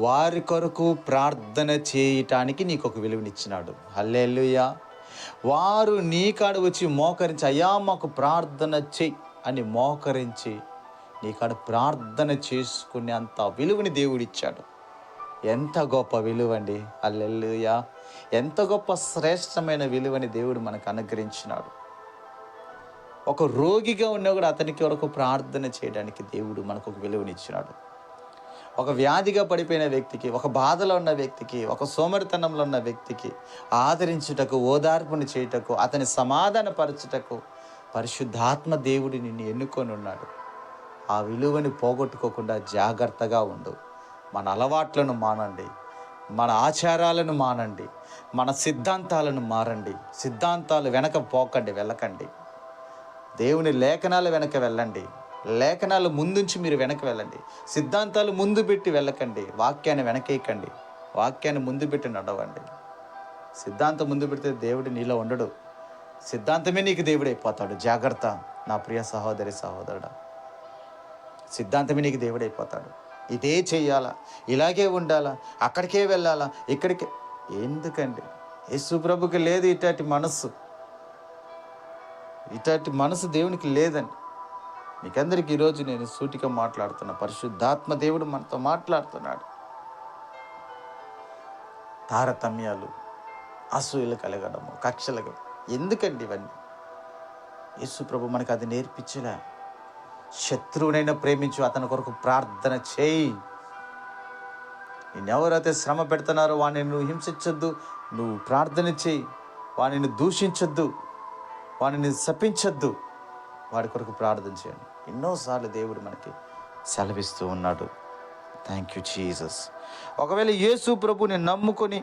వారి కొరకు ప్రార్థన చేయటానికి నీకు ఒక విలువనిచ్చినాడు. హల్లెలూయా. వారు నీ కాడ వచ్చి మోకరించి, అయ్యా మాకు ప్రార్థన చెయ్యి అని మోకరించి నీ కాడ ప్రార్థన చేసుకునే అంత విలువని దేవుడిచ్చాడు. ఎంత గొప్ప విలువండి. హల్లెలూయా. ఎంత గొప్ప శ్రేష్టమైన విలువని దేవుడు మనకు అనుగ్రహించినాడు. ఒక రోగిగా ఉన్నా కూడా అతనికి వరకు ప్రార్థన చేయడానికి దేవుడు మనకు ఒక విలువనిచ్చినాడు. ఒక వ్యాధిగా పడిపోయిన వ్యక్తికి, ఒక బాధలో ఉన్న వ్యక్తికి, ఒక సోమరితనంలో ఉన్న వ్యక్తికి ఆదరించుటకు, ఓదార్పుని చేయుటకు, అతని సమాధానపరచుటకు పరిశుద్ధాత్మ దేవుడు నిన్ను ఎన్నుకొని ఉన్నాడు. ఆ విలువని పోగొట్టుకోకుండా జాగ్రత్తగా ఉండు. మన అలవాట్లను మానండి, మన ఆచారాలను మానండి, మన సిద్ధాంతాలను మారండి. సిద్ధాంతాలు వెనక వెళ్ళకండి. దేవుని లేఖనాల వెనక వెళ్ళండి. లేఖనాలు ముందుంచి మీరు వెనక వెళ్ళండి. సిద్ధాంతాలు ముందు పెట్టి వెళ్ళకండి. వాక్యాన్ని వెనకేయకండి. వాక్యాన్ని ముందు పెట్టి నడవండి. సిద్ధాంతం ముందు పెడితే దేవుడు నీలో ఉండడు. సిద్ధాంతమే నీకు దేవుడైపోతాడు. జాగ్రత్త నా ప్రియ సహోదరుడా. సిద్ధాంతమే నీకు దేవుడైపోతాడు. ఇదే చెయ్యాలా, ఇలాగే ఉండాలా, అక్కడికే వెళ్ళాలా, ఇక్కడికే. ఎందుకండి? యేసు ప్రభుకి లేదు ఇట్లాంటి మనసు దేవునికి లేదండి. మీకందరికీ ఈరోజు నేను సూటిగా మాట్లాడుతున్నా. పరిశుద్ధాత్మ దేవుడు మనతో మాట్లాడుతున్నాడు. తారతమ్యాలు, అసూయలు కలగడము, కక్షలు ఎందుకండి ఇవన్నీ? యేసు ప్రభు మనకు అది నేర్పించలే. శత్రువునైనా ప్రేమించు, అతని కొరకు ప్రార్థన చేయి. నిన్నెవరైతే శ్రమ పెడుతున్నారో వాడిని నువ్వు హింసించొద్దు, నువ్వు ప్రార్థన చేయి. వాడిని దూషించొద్దు, వాడిని శపించొద్దు, వాడి కొరకు ప్రార్థన చేయండి. ఎన్నోసార్లు దేవుడు మనకి సెలవిస్తూ ఉన్నాడు. Thank you Jesus. ఒకవేళ యేసు ప్రభుని నమ్ముకొని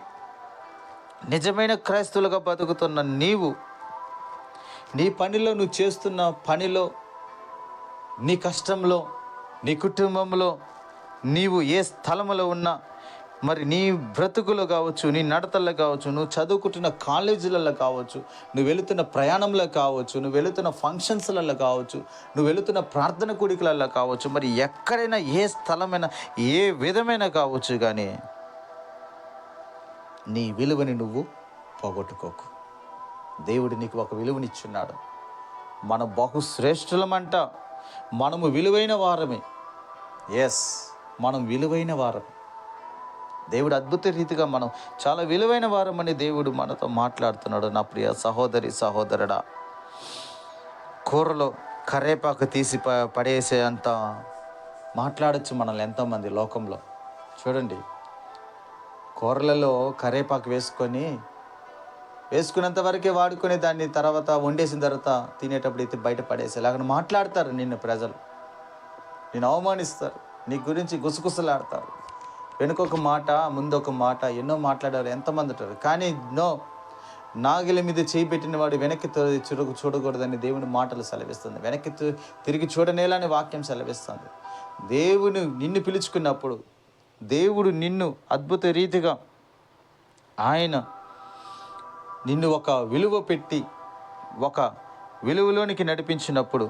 నిజమైన క్రైస్తవులుగా బతుకుతున్న నీవు, నీ పనిలో, నువ్వు చేస్తున్న పనిలో, నీ కష్టంలో, నీ కుటుంబంలో, నీవు ఏ స్థలంలో ఉన్నా, మరి నీ బ్రతుకులో కావచ్చు, నీ నడతల్లో కావచ్చు, నువ్వు చదువుకుంటున్న కాలేజీలలో కావచ్చు, నువ్వు వెళుతున్న ప్రయాణంలో కావచ్చు, నువ్వు వెళుతున్న ఫంక్షన్స్లలో కావచ్చు, నువ్వు వెళుతున్న ప్రార్థన కూడికలలో కావచ్చు, మరి ఎక్కడైనా ఏ స్థలమైనా ఏ విధమైన కావచ్చు, కానీ నీ విలువని నువ్వు పోగొట్టుకోకు. దేవుడు నీకు ఒక విలువనిచ్చున్నాడు. మన బహుశ్రేష్ఠులమంట. మనము విలువైన వారమే. మనం విలువైన వారం. దేవుడు అద్భుత రీతిగా మనం చాలా విలువైన వారమని దేవుడు మనతో మాట్లాడుతున్నాడు. నా ప్రియ సహోదరుడా, కూరలో కరేపాకు తీసి పడేసే అంత మాట్లాడచ్చు మనల్ని ఎంతోమంది లోకంలో. చూడండి, కూరలలో కరేపాకు వేసుకొని వేసుకున్నంత వరకే వాడుకునే దాన్ని తర్వాత వండేసిన తర్వాత తినేటప్పుడు అయితే బయట పడేసి అలాగని మాట్లాడతారు. నిన్ను ప్రజలు నేను అవమానిస్తారు, నీ గురించి గుసగుసలాడతారు. వెనుకొక మాట ముందొక మాట ఎన్నో మాట్లాడారు, ఎంతమంది ఉంటారు. కానీ నో, నాగిలి మీద చేయి పెట్టిన వాడు వెనక్కి చూడకూడదని దేవుని మాటలు సెలవిస్తుంది. వెనక్కి తిరిగి చూడనేలని వాక్యం సెలవిస్తుంది. దేవుని నిన్ను పిలుచుకున్నప్పుడు, దేవుడు నిన్ను అద్భుత రీతిగా ఆయన నిన్ను ఒక విలువ పెట్టి ఒక విలువలోనికి నడిపించినప్పుడు,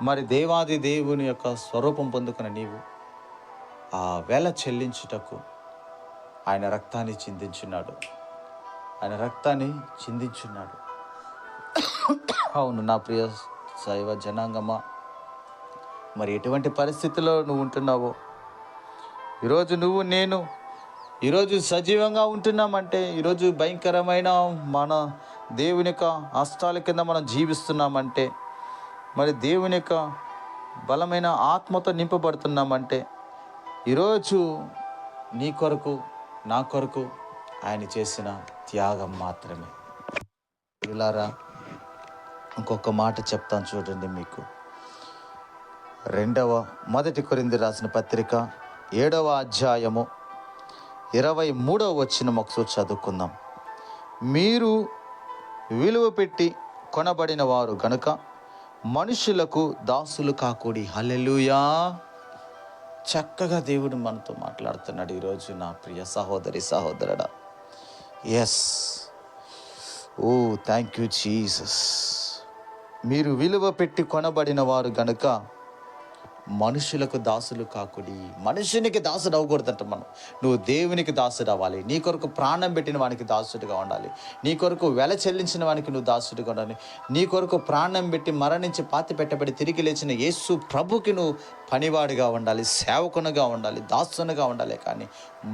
మరి దేవాది దేవుని యొక్క స్వరూపం పొందుకున్న నీవు ఆ వెల చెల్లించుటకు ఆయన రక్తాన్ని చిందించున్నాడు. ఆయన రక్తాన్ని చిందించున్నాడు. అవును నా ప్రియ శైవ జనాంగమా, మరి ఎటువంటి పరిస్థితిలో నువ్వు ఉంటున్నావో, ఈరోజు నువ్వు నేను ఈరోజు సజీవంగా ఉంటున్నామంటే, ఈరోజు భయంకరమైన మన దేవుని యొక్క హస్తాల కింద మనం జీవిస్తున్నామంటే, మరి దేవుని యొక్క బలమైన ఆత్మతో నింపబడుతున్నామంటే, ఈరోజు నీ కొరకు నా కొరకు ఆయన చేసిన త్యాగం మాత్రమే. ఇలారా ఇంకొక మాట చెప్తాను చూడండి మీకు. మొదటి కొరింథీ రాసిన పత్రిక 7వ అధ్యాయము 23వ వచనం ఒకసారి చదువుకుందాం. మీరు విలువ పెట్టి కొనబడిన వారు గనుక మనుషులకు దాసులు కాకూడి. హల్లెలూయా. చక్కగా దేవుడు మనతో మాట్లాడుతున్నాడు ఈరోజు నా ప్రియ సహోదరి సహోదరుడా. Yes, oh thank you Jesus. మీరు విలువ పెట్టి కొనబడిన వారు గనుక మనుషులకు దాసులు కాకుడి. మనుషునికి దాసుడు అవ్వకూడదంట మనం. నువ్వు దేవునికి దాసుడు అవ్వాలి. నీ కొరకు ప్రాణం పెట్టిన వానికి దాసుడిగా ఉండాలి. నీ కొరకు వెల చెల్లించిన వానికి నువ్వు దాసుడిగా ఉండాలి. నీ కొరకు ప్రాణం పెట్టి మరణించి పాతి పెట్టబడి తిరిగి లేచిన యేసు ప్రభుకి నువ్వు పనివాడిగా ఉండాలి, సేవకునిగా ఉండాలి, దాసునిగా ఉండాలి. కానీ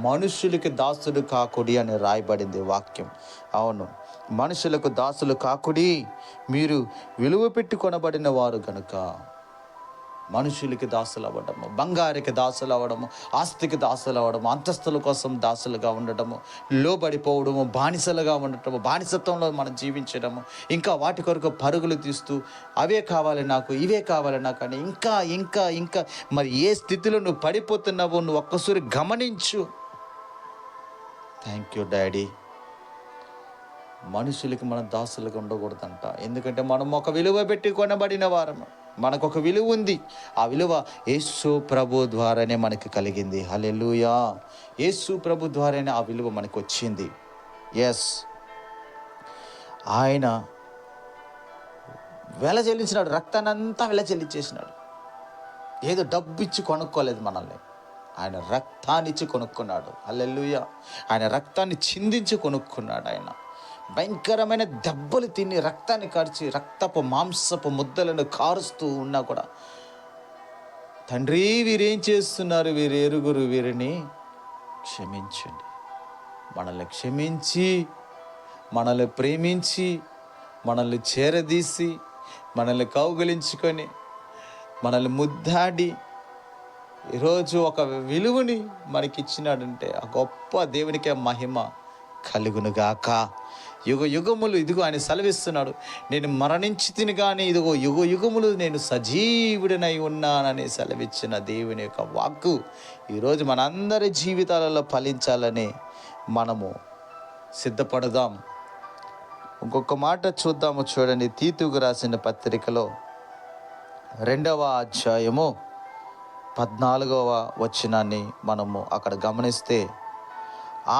మనుషులకి దాసుడు కాకుడి అని రాయబడింది వాక్యం. అవును, మనుషులకు దాసులు కాకుడి, మీరు విలువ పెట్టి కొనబడిన వారు గనుక. మనుషులకి దాసులు అవ్వడము, బంగారికి దాసులు అవ్వడము, ఆస్తికి దాసులు అవ్వడము, అంతస్తుల కోసం దాసులుగా ఉండటము, లోబడిపోవడము, బానిసలుగా ఉండటము, బానిసత్వంలో మనం జీవించడము, ఇంకా వాటి కొరకు పరుగులు తీస్తూ అవే కావాలి నాకు, ఇవే కావాలి నాకు అని ఇంకా ఇంకా ఇంకా మరి ఏ స్థితిలో నువ్వు పడిపోతున్నావో నువ్వు ఒక్కసారి గమనించు. Thank you daddy. మనుషులకి మనం దాసులుగా ఉండకూడదంట. ఎందుకంటే మనం ఒక విలువ పెట్టి కొనబడిన వారము. మనకు ఒక విలువ ఉంది. ఆ విలువ యేసు ప్రభు ద్వారానే మనకి కలిగింది. హల్లెలూయా. యేసు ప్రభు ద్వారానే ఆ విలువ మనకు వచ్చింది. ఎస్, ఆయన వెల చెల్లించినాడు, రక్తాన్ని అంతా వెల చెల్లించేసినాడు. ఏదో డబ్బు ఇచ్చి కొనుక్కోలేదు మనల్ని, ఆయన రక్తాన్ని ఇచ్చి కొనుక్కున్నాడు. హల్లెలూయా. ఆయన రక్తాన్ని చిందించి కొనుక్కున్నాడు. ఆయన భయంకరమైన దెబ్బలు తిని రక్తాన్ని కార్చి రక్తపు మాంసపు ముద్దలను కారుస్తూ ఉన్నా కూడా, తండ్రి వీరేం చేస్తున్నారు, వీరు ఎరుగురు, వీరిని క్షమించండి. మనల్ని క్షమించి, మనల్ని ప్రేమించి, మనల్ని చేరదీసి, మనల్ని కౌగిలించుకొని, మనల్ని ముద్దాడి ఈరోజు ఒక విలువని మనకిచ్చినాడంటే ఆ గొప్ప దేవునికే మహిమ కలుగునుగాక. యుగ యుగములు ఇదిగో ఆయన సెలవిస్తున్నాడు, నేను మరణించి తిని కానీ ఇదిగో యుగ యుగములు నేను సజీవుడినై ఉన్నానని సెలవిచ్చిన దేవుని యొక్క వాక్కు ఈరోజు మనందరి జీవితాలలో ఫలించాలని మనము సిద్ధపడదాం. ఇంకొక మాట చూద్దాము చూడండి. తీతుకు రాసిన పత్రికలో 2వ అధ్యాయము 14వ వచనాన్ని మనము అక్కడ గమనిస్తే,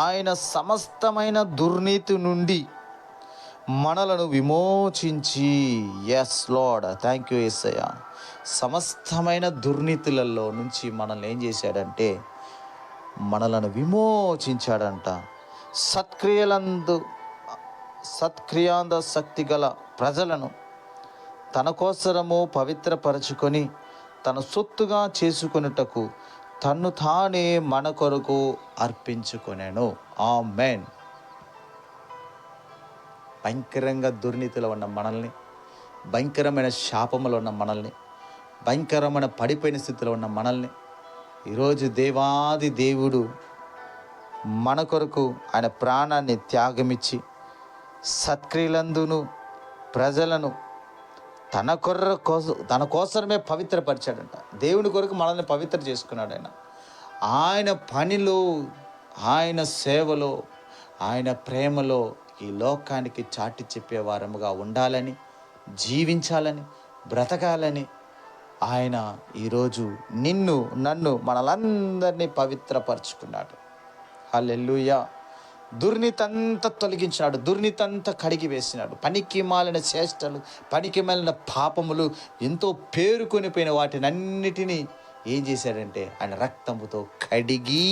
ఆయన సమస్తమైన దుర్నీతి నుండి మనలను విమోచించి. ఎస్ లార్డ్, థ్యాంక్ యూ యేసయ్య. సమస్తమైన దుర్నీతులలో నుంచి మనల్ని ఏం చేశాడంటే మనలను విమోచించాడంట. సత్క్రియాంద శక్తి గల ప్రజలను తన కోసరము పవిత్రపరచుకొని తన సొత్తుగా చేసుకొనుటకు తన్ను తానే మన కొరకు అర్పించుకొనెను. ఆమేన్. భయంకరంగా దుర్నీతిలో ఉన్న మనల్ని, భయంకరమైన శాపములో ఉన్న మనల్ని, భయంకరమైన పడిపోయిన స్థితిలో ఉన్న మనల్ని ఈరోజు దేవాది దేవుడు మన కొరకు ఆయన ప్రాణాన్ని త్యాగమిచ్చి సత్క్రియలందును ప్రజలను తన కోసమే పవిత్రపరిచాడంట. దేవుని కొరకు మనల్ని పవిత్ర చేసుకున్నాడు ఆయన. ఆయన పనిలో, ఆయన సేవలో, ఆయన ప్రేమలో ఈ లోకానికి చాటి చెప్పే వారముగా ఉండాలని, జీవించాలని, బ్రతకాలని ఆయన ఈరోజు నిన్ను, నన్ను, మనలందరినీ పవిత్రపరుచుకున్నాడు. హల్లెలూయా. దుర్నీతంతా తొలగించినాడు, దుర్నీతంతా కడిగి వేసినాడు. పనికి మాలిన చేష్టలు, పనికి మాలిన పాపములు, ఎంతో పేరుకొనిపోయిన వాటినన్నిటినీ ఏం చేశాడంటే ఆయన రక్తముతో కడిగి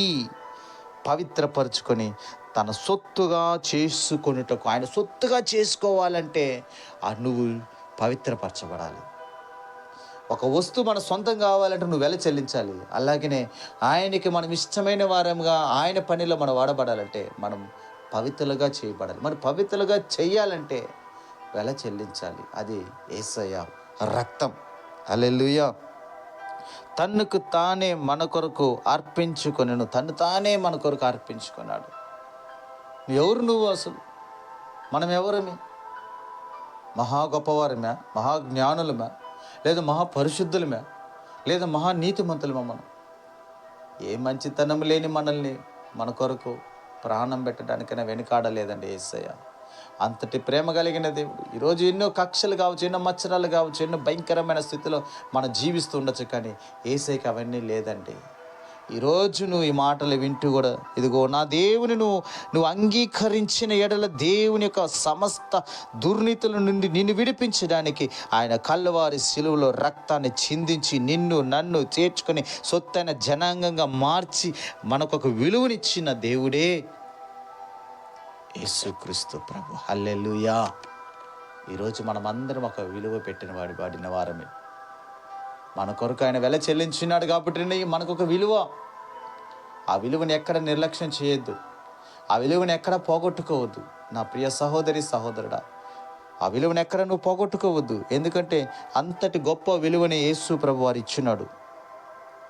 పవిత్రపరుచుకొని తన సొత్తుగా చేసుకొనుటకు, ఆయన సొత్తుగా చేసుకోవాలంటే నువ్వు పవిత్రపరచబడాలి. ఒక వస్తువు మన సొంతం కావాలంటే నువ్వు వెల చెల్లించాలి. అలాగనే ఆయనకి మనం ఇష్టమైన వారంగా ఆయన పనిలో మనం వాడబడాలంటే మనం పవిత్రులుగా చేయబడాలి. మరి పవిత్రులుగా చేయాలంటే వెల చెల్లించాలి. అది యేసయ్య రక్తం. హల్లెలూయా. తన్నుకు తానే మన కొరకు అర్పించుకొనెను. తను తానే మన కొరకు అర్పించుకున్నాడు. ఎవరు నువ్వు అసలు? మనం ఎవరమి? మహా గొప్పవారమే, మహాజ్ఞానులమే, లేదా మహాపరిశుద్ధులమే, లేదా మహానీతిమంతులమే? మనం ఏ మంచితనం లేని మనల్ని మన కొరకు ప్రాణం పెట్టడానికైనా వెనుకాడలేదండి యేసయ్య. అంతటి ప్రేమ కలిగిన దేవుడు. ఈరోజు ఎన్నో కక్షలు కావచ్చు, ఎన్నో మచ్చరాలు కావచ్చు, ఎన్నో భయంకరమైన స్థితిలో మనం జీవిస్తూ ఉండొచ్చు, కానీ యేసయ్యకి అవన్నీ లేదండి. ఈరోజు నువ్వు ఈ మాటలు వింటూ కూడా, ఇదిగో నా దేవుని నువ్వు అంగీకరించిన ఎడల దేవుని యొక్క సమస్త దుర్నీతుల నుండి నిన్ను విడిపించడానికి ఆయన కల్వరి శిలువలో రక్తాన్ని చిందించి నిన్ను నన్ను చేర్చుకొని సొత్తైన జనాంగంగా మార్చి మనకొక విలువనిచ్చిన దేవుడే యేసుక్రీస్తు ప్రభు. హల్లెలూయా. ఈరోజు మనమందరం ఒక విలువ పెట్టిన వాడిన వారమే. మన కొరకు ఆయన వెల చెల్లించినాడు కాబట్టి మనకు ఒక విలువ. ఆ విలువని ఎక్కడ నిర్లక్ష్యం చేయొద్దు, ఆ విలువని ఎక్కడ పోగొట్టుకోవద్దు. నా ప్రియ సహోదరి సహోదరుడా, ఆ విలువని ఎక్కడ నువ్వు పోగొట్టుకోవద్దు. ఎందుకంటే అంతటి గొప్ప విలువని యేసు ప్రభు వారు ఇచ్చినాడు.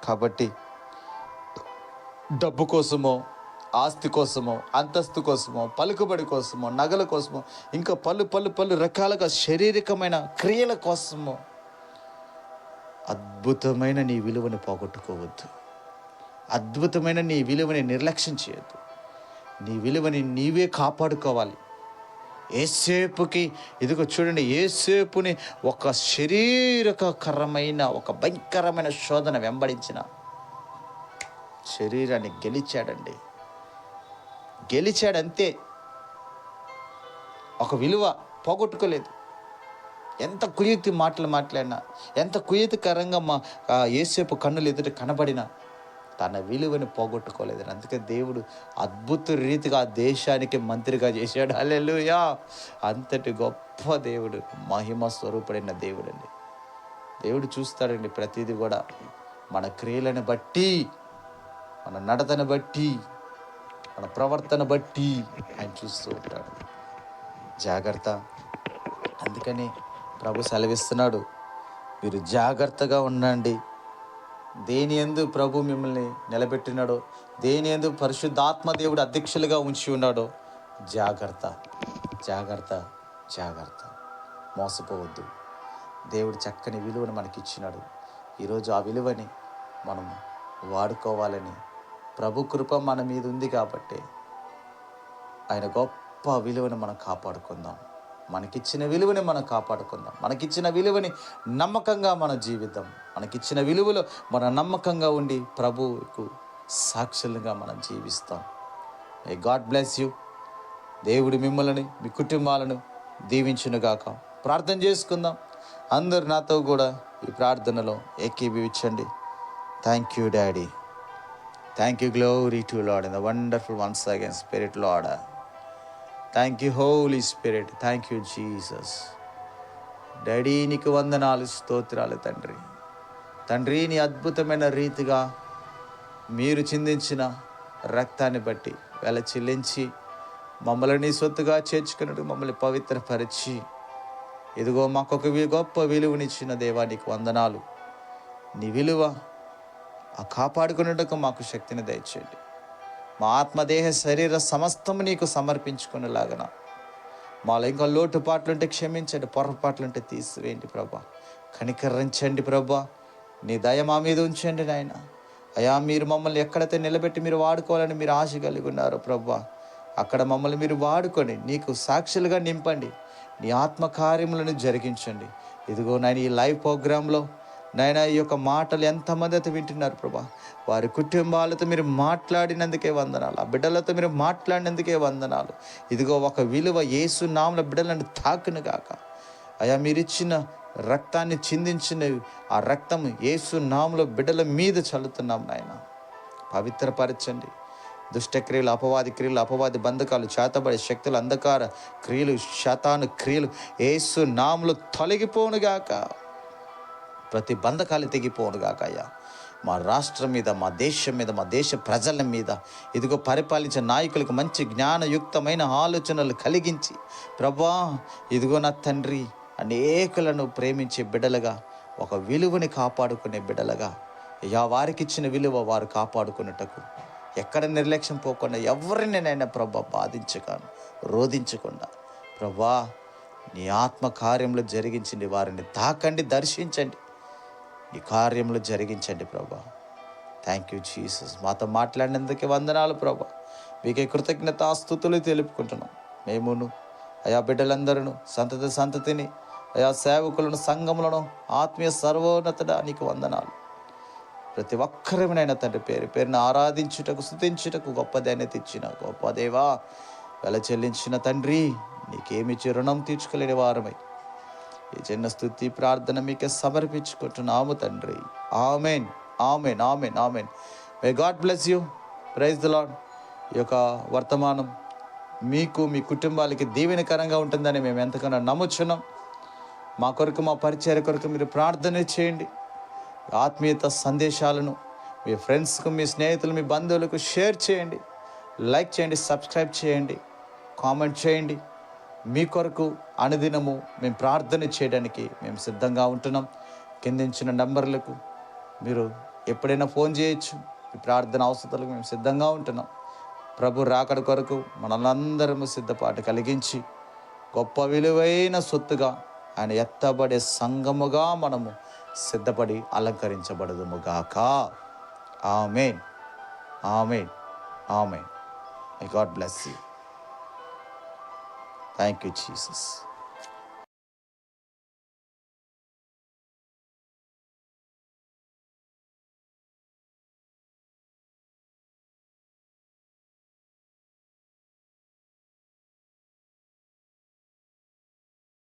కాబట్టి డబ్బు కోసమో, ఆస్తి కోసమో, అంతస్తు కోసమో, పలుకుబడి కోసమో, నగల కోసమో, ఇంకా పలు రకాలుగా శారీరకమైన క్రియల కోసమో అద్భుతమైన నీ విలువని పోగొట్టుకోవద్దు. అద్భుతమైన నీ విలువని నిర్లక్ష్యం చేయొద్దు. నీ విలువని నీవే కాపాడుకోవాలి. ఏసేపుకి ఇదిగో చూడండి, ఏసేపుని ఒక శారీరకరమైన ఒక భయంకరమైన శోధన వెంబడించిన శరీరాన్ని గెలిచాడండి. గెలిచాడంతే. ఒక విలువ పోగొట్టుకోలేదు. ఎంత కుయుక్తి మాటలు మాట్లాడినా, ఎంత కుయుక్తికరంగా యేసేపు కన్నులు ఎదుట కనబడినా తన విలువని పోగొట్టుకోలేదు. అందుకే దేవుడు అద్భుత రీతిగా ఆ దేశానికి మంత్రిగా చేశాడు. హల్లెలూయా. అంతటి గొప్ప దేవుడు, మహిమ స్వరూపుడైన దేవుడు అండి. దేవుడు చూస్తాడండి ప్రతిదీ కూడా మన క్రియలను బట్టి, మన నడతను బట్టి, మన ప్రవర్తన బట్టి ఆయన చూస్తూ ఉంటాడు. జాగ్రత్త. అందుకని ప్రభు సెలవిస్తున్నాడు, మీరు జాగ్రత్తగా ఉండండి. దేని యందు ప్రభు మిమ్మల్ని నిలబెట్టినాడో, దేని యందు పరిశుద్ధాత్మ దేవుడు అధ్యక్షులుగా ఉంచి ఉన్నాడో జాగ్రత్త, జాగ్రత్త, జాగ్రత్త. మోసపోవద్దు. దేవుడు చక్కని విలువను మనకి ఇచ్చినాడు. ఈరోజు ఆ విలువని మనం వాడుకోవాలని ప్రభు కృప మన మీద ఉంది కాబట్టి ఆయన గొప్ప విలువను మనం కాపాడుకుందాం. మనకిచ్చిన విలువని మనం కాపాడుకుందాం. మనకిచ్చిన విలువని నమ్మకంగా మనం జీవిద్దాం. మనకిచ్చిన విలువలో మన నమ్మకంగా ఉండి ప్రభువుకు సాక్షులుగా మనం జీవిస్తాం. May God bless you. దేవుడు మిమ్మల్ని, మీ కుటుంబాలను దీవించునుగాక. ప్రార్థన చేసుకుందాం. అందరు నాతో కూడా ఈ ప్రార్థనలో ఏకీభవించండి. Thank you daddy. Thank you, glory to Lord in the wonderful once again Spirit Lord. Thank you Holy Spirit. Thank you Jesus. Daddy నీకు వందనాలు, స్తోత్రాలు తండ్రి. తండ్రి నీ అద్భుతమైన రీతిగా మీరు చిందించిన రక్తాన్ని బట్టి వెల చెల్లించి మమ్మల్ని సొత్తుగా చేర్చుకున్నట్టు మమ్మల్ని పవిత్రపరిచి ఇదిగో మాకొక గొప్ప విలువనిచ్చిన దేవా నీకు వందనాలు. నీ విలువ కాపాడుకునేటకు మాకు శక్తిని దయచేయండి. మా ఆత్మదేహ శరీర సమస్తము నీకు సమర్పించుకునేలాగన మాలో ఇంకా లోటుపాట్లుంటే క్షమించండి, పొరపాట్లుంటే తీసివేయండి ప్రభా. కనికరించండి ప్రభా. నీ దయ మా మీద ఉంచండి నాయన. అయా, మీరు మమ్మల్ని ఎక్కడైతే నిలబెట్టి మీరు వాడుకోవాలని మీరు ఆశ కలిగి ఉన్నారు ప్రభా, అక్కడ మమ్మల్ని మీరు వాడుకొని నీకు సాక్షులుగా నింపండి. నీ ఆత్మకార్యములను జరిగించండి. ఇదిగో నాయన, ఈ లైవ్ ప్రోగ్రాంలో నాయన ఈ యొక్క మాటలు ఎంతమంది అయితే వింటున్నారు ప్రభా, వారి కుటుంబాలతో మీరు మాట్లాడినందుకే వందనాలు. ఆ బిడ్డలతో మీరు మాట్లాడినందుకే వందనాలు. ఇదిగో ఒక విలువ యేసు నామమున బిడ్డలను తాకును గాక. అయా, మీరిచ్చిన రక్తాన్ని చిందించిన ఆ రక్తం యేసు నామములో బిడ్డల మీద చల్లుతున్నాం నాయన. పవిత్రపరచండి. దుష్టక్రియలు, అపవాది క్రియలు, అపవాది బంధకాలు, చేతబడి శక్తులు, అంధకార క్రియలు, శతాను క్రియలు యేసు నామములో తొలగిపోనుగాక. ప్రతి బంధకాలు తెగిపోనుగాక అయ్యా. మా రాష్ట్రం మీద, మా దేశం మీద, మా దేశ ప్రజల మీద ఇదిగో పరిపాలించే నాయకులకు మంచి జ్ఞానయుక్తమైన ఆలోచనలు కలిగించి ప్రభా, ఇదిగో నా తండ్రి, అనేకులను ప్రేమించే బిడ్డలుగా, ఒక విలువని కాపాడుకునే బిడ్డలుగా అయ్యా, వారికి ఇచ్చిన విలువ వారు కాపాడుకునేటకు ఎక్కడ నిర్లక్ష్యం పోకుండా, ఎవరిని నైనా ప్రభా బాధించగాను, రోధించకుండా ప్రభా నీ ఆత్మ కార్యంలో జరిగించండి. వారిని తాకండి, దర్శించండి, ఈ కార్యంలో జరిగించండి ప్రభా. Thank you Jesus. మాతో మాట్లాడినందుకే వందనాలు ప్రభా. మీకే కృతజ్ఞతాస్తుతులు తెలుపుకుంటున్నాం. మేమును అయా బిడ్డలందరూ, సంతతిని అయా సేవకులను, సంఘములను, ఆత్మీయ సర్వోన్నతుడా నీకు వందనాలు. ప్రతి ఒక్కరినైనా తండ్రి పేరు పేరున ఆరాధించుటకు, స్తుతించుటకు గొప్ప ధాన్యత ఇచ్చిన గొప్ప దేవా, వెల చెల్లించిన తండ్రి, నీకేమిచ్చి రుణం తీర్చుకోలేని వారమై ఈ చిన్న స్తుతి ప్రార్థన మీకే సమర్పించుకుంటున్నాము తండ్రి. Amen, amen, amen, amen. May God bless you. Praise the Lord. ఈ యొక్క వర్తమానం మీకు, మీ కుటుంబాలకి దీవెనకరంగా ఉంటుందని మేము ఎంతగానో నమ్ముచున్నాం. మా కొరకు, మా పరిచర్య కొరకు మీరు ప్రార్థన చేయండి. ఆత్మీయత సందేశాలను మీ ఫ్రెండ్స్కు, మీ స్నేహితులు, మీ బంధువులకు షేర్ చేయండి, లైక్ చేయండి, సబ్స్క్రైబ్ చేయండి, కామెంట్ చేయండి. మీ కొరకు అనుదినము మేము ప్రార్థన చేయడానికి మేము సిద్ధంగా ఉంటున్నాం. కిందించిన నంబర్లకు మీరు ఎప్పుడైనా ఫోన్ చేయొచ్చు. మీ ప్రార్థన అవసరాలకు మేము సిద్ధంగా ఉంటున్నాం. ప్రభు రాకడ కొరకు మనలందరము సిద్ధపాటు కలిగించి గొప్ప విలువైన సొత్తుగా ఆయన ఎత్తబడే సంఘముగా మనము సిద్ధపడి అలంకరించబడదుముగాక. ఆమేన్, ఆమేన్, ఆమేన్. May God bless you. Thank you, Jesus.